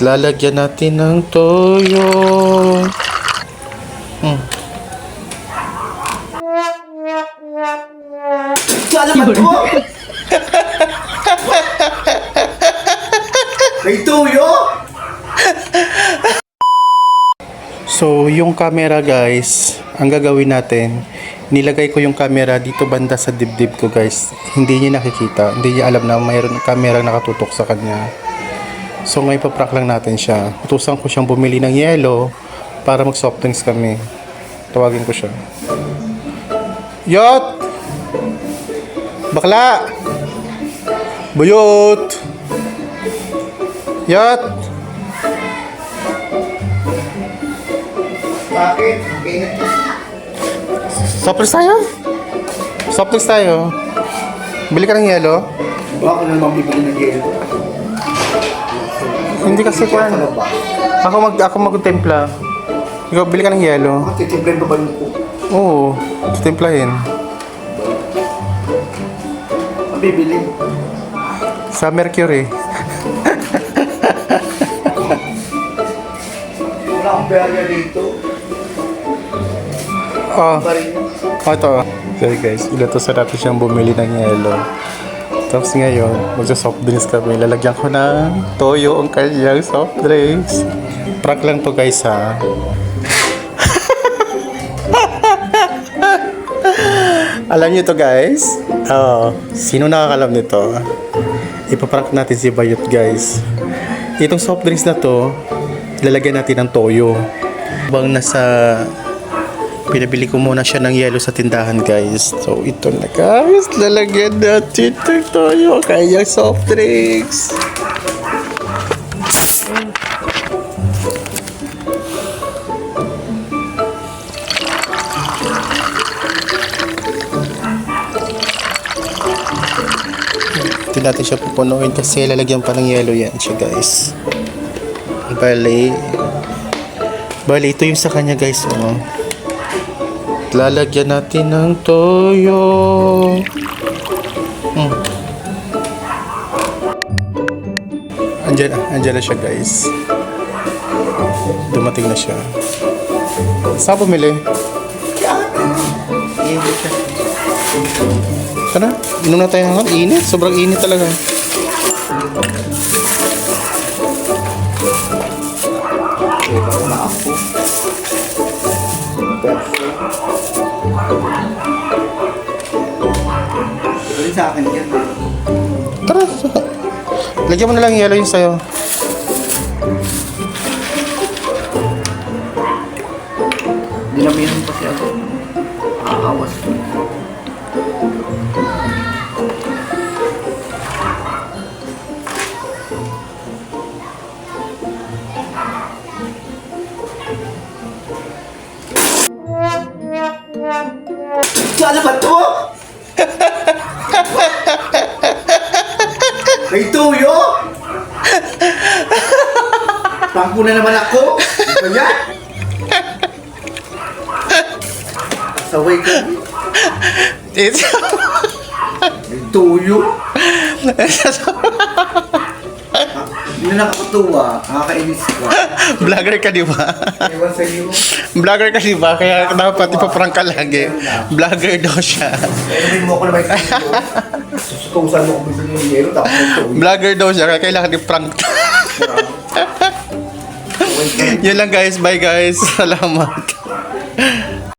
Lalagyan natin ng toyo. Sana ba ito? May tuyo? So, yung camera guys, ang gagawin natin, nilagay ko yung camera dito banda sa dibdib ko guys. Hindi niya nakikita, hindi niya alam na mayroon camera nakatutok sa kanya. So, ngayon paprank lang natin siya. Utusan ko siyang bumili ng yelo para mag soft drinks kami. Tawagin ko siya. Yot! Bakla! Buyot! Yot! Bakit? Okay. Soft drinks tayo? Soft drinks tayo. Bili ka ng yelo? Baka na naman bibili ng gelo. Hindi kasi kuhan. Ako magtempla. Ikaw, bili ka ng yelo. Titimplen pa ba yung cook? Oo, titimplahin. Bibili. Sa Mercury. Wala akong pera dito. Oh, Parin. ito. Sorry guys, ilutusan natin siyang bumili ng yelo. Tapos ngayon, magsa-soft drinks kami. Lalagyan ko ng toyo ang kanyang soft drinks. Prank lang to guys ha. Alam niyo to guys? Oo. Sino nakakalam nito? Ipaprank natin si Bayot guys. Itong soft drinks na to, lalagyan natin ng toyo. Habang pinabili ko muna siya ng yelo sa tindahan guys. So ito na guys, lalagyan natin ng toyo kaya soft drinks. Hindi natin siya pupunuin kasi lalagyan pa ng yelo yan siya guys. Bali ito yung sa kanya guys. Lalagyan natin ng toyo. Andyan na siya guys. Dumating na siya. Saan bumili? Tara, inom na tayo ng init. Sobrang init talaga. Ito sa akin yan. Tara. Lagyan mo na lang yelo yung sa'yo. Dinabihan kasi ako. Aawas. Sana ba ito? May tuyo? Pangko na naman ako. Ano yan? Saway ka. It's May tuyo? Hindi na nakakatuwa. Nakakainis ko. vlogger ka di ba? Ewan sa iyo. Vlogger ka di ba? Kaya dapat ipaprank ka lagi. Vlogger daw siya. Sabihin mo ako na may tuyo. Susutusan mo kung gusto niyo yung yelo. Tapos may tuyo. Vlogger daw siya. Kaya kailangan i-prank. Yun lang guys. Bye guys. Salamat.